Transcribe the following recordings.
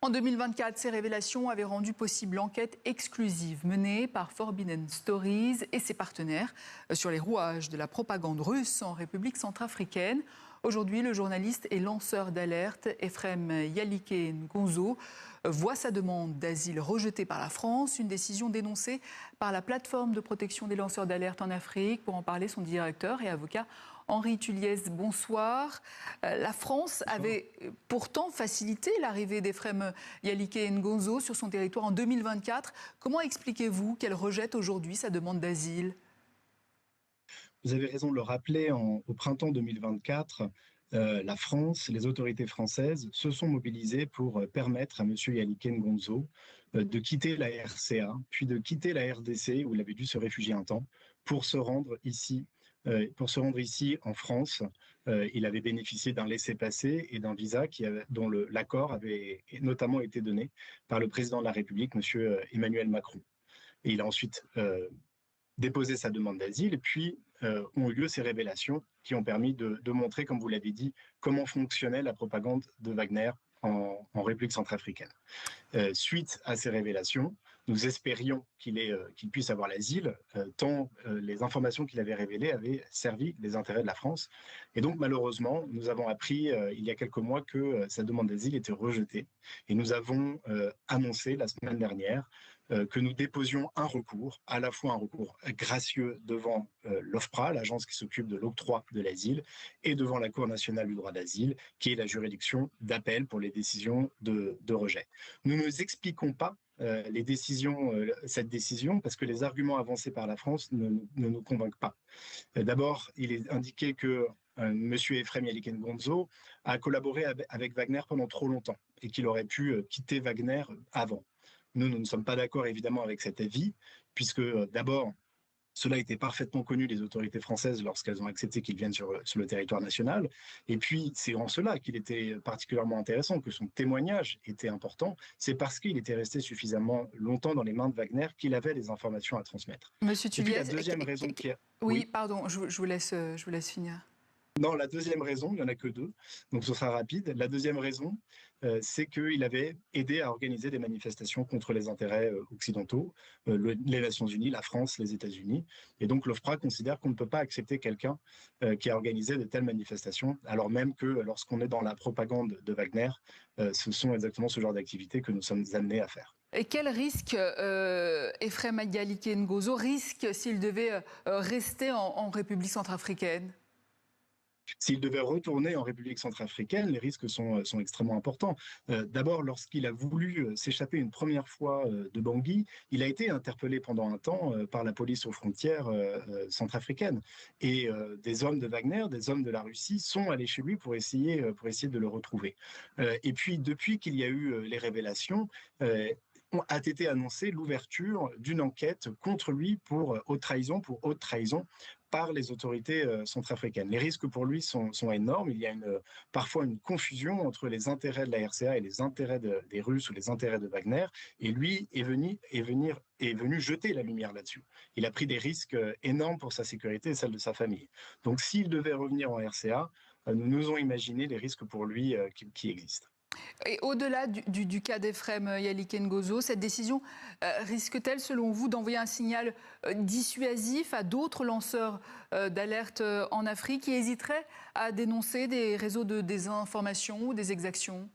En 2024, ces révélations avaient rendu possible l'enquête exclusive menée par Forbidden Stories et ses partenaires sur les rouages de la propagande russe en République centrafricaine. Aujourd'hui, le journaliste et lanceur d'alerte Efrem Yalike Ngonzo voit sa demande d'asile rejetée par la France, une décision dénoncée par la plateforme de protection des lanceurs d'alerte en Afrique. Pour en parler, son directeur et avocat Henri Tulliez, bonsoir. La France avait pourtant facilité l'arrivée d'Efrem Yalike Ngonzo sur son territoire en 2024. Comment expliquez-vous qu'elle rejette aujourd'hui sa demande d'asile ? Vous avez raison de le rappeler, au printemps 2024, la France, les autorités françaises se sont mobilisées pour permettre à M. Yalike Ngonzo de quitter la RCA, puis de quitter la RDC, où il avait dû se réfugier un temps, pour se rendre ici en France. Il avait bénéficié d'un laissez-passer et d'un visa dont l'accord avait notamment été donné par le président de la République, M. Emmanuel Macron. Et il a ensuite déposé sa demande d'asile, et puis ont eu lieu ces révélations qui ont permis de montrer, comme vous l'avez dit, comment fonctionnait la propagande de Wagner en République centrafricaine. Suite à ces révélations, nous espérions qu'il puisse avoir l'asile, tant les informations qu'il avait révélées avaient servi les intérêts de la France. Et donc, malheureusement, nous avons appris il y a quelques mois que sa demande d'asile était rejetée. Et nous avons annoncé la semaine dernière que nous déposions un recours, à la fois un recours gracieux devant l'OFPRA, l'agence qui s'occupe de l'octroi de l'asile, et devant la Cour nationale du droit d'asile, qui est la juridiction d'appel pour les décisions de rejet. Nous ne nous expliquons pas cette décision, parce que les arguments avancés par la France ne nous convainquent pas. D'abord, il est indiqué que M. Efrem Yalike Ngonzo a collaboré avec Wagner pendant trop longtemps et qu'il aurait pu quitter Wagner avant. Nous ne sommes pas d'accord évidemment avec cet avis, puisque d'abord, cela était parfaitement connu des autorités françaises lorsqu'elles ont accepté qu'il vienne sur le territoire national. Et puis, c'est en cela qu'il était particulièrement intéressant, que son témoignage était important. C'est parce qu'il était resté suffisamment longtemps dans les mains de Wagner qu'il avait des informations à transmettre. Monsieur Tulliez, la deuxième raison qui est... Oui, pardon, je vous laisse finir. Non, la deuxième raison, il n'y en a que deux, donc ce sera rapide. La deuxième raison, c'est qu'il avait aidé à organiser des manifestations contre les intérêts occidentaux, les Nations Unies, la France, les États-Unis. Et donc l'OFPRA considère qu'on ne peut pas accepter quelqu'un qui a organisé de telles manifestations, alors même que lorsqu'on est dans la propagande de Wagner, ce sont exactement ce genre d'activités que nous sommes amenés à faire. Et quel risque Efrem Yalike Ngonzo risque s'il devait rester en République centrafricaine ? S'il devait retourner en République centrafricaine, les risques sont extrêmement importants. D'abord, lorsqu'il a voulu s'échapper une première fois de Bangui, il a été interpellé pendant un temps par la police aux frontières centrafricaines. Et des hommes de Wagner, des hommes de la Russie sont allés chez lui pour essayer de le retrouver. Et puis, depuis qu'il y a eu les révélations, a été annoncée l'ouverture d'une enquête contre lui pour haute trahison par les autorités centrafricaines. Les risques pour lui sont énormes. Il y a parfois une confusion entre les intérêts de la RCA et les intérêts des Russes ou les intérêts de Wagner. Et lui est venu jeter la lumière là-dessus. Il a pris des risques énormes pour sa sécurité et celle de sa famille. Donc s'il devait revenir en RCA, nous osons imaginer les risques pour lui qui existent. Et au-delà du cas d'Efrem Yalike Ngonzo, cette décision risque-t-elle, selon vous, d'envoyer un signal dissuasif à d'autres lanceurs d'alerte en Afrique qui hésiteraient à dénoncer des réseaux de désinformation ou des exactions ?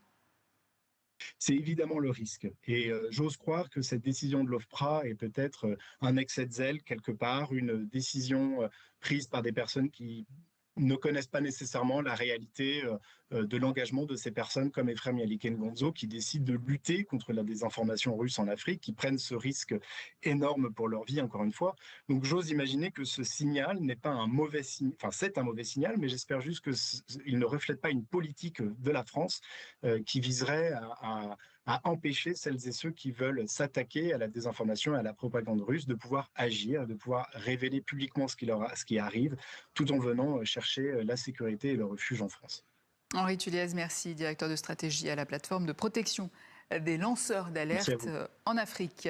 C'est évidemment le risque. Et j'ose croire que cette décision de l'OFPRA est peut-être un excès de zèle quelque part, une décision prise par des personnes qui ne connaissent pas nécessairement la réalité de l'engagement de ces personnes comme Efrem Yalike Ngonzo qui décident de lutter contre la désinformation russe en Afrique, qui prennent ce risque énorme pour leur vie, encore une fois. Donc j'ose imaginer que ce signal n'est pas un mauvais signal, enfin c'est un mauvais signal, mais j'espère juste qu'il ne reflète pas une politique de la France qui viserait à empêcher celles et ceux qui veulent s'attaquer à la désinformation et à la propagande russe de pouvoir agir, de pouvoir révéler publiquement ce qui arrive, tout en venant chercher la sécurité et le refuge en France. Henri Tulliez, merci, directeur de stratégie à la plateforme de protection des lanceurs d'alerte en Afrique.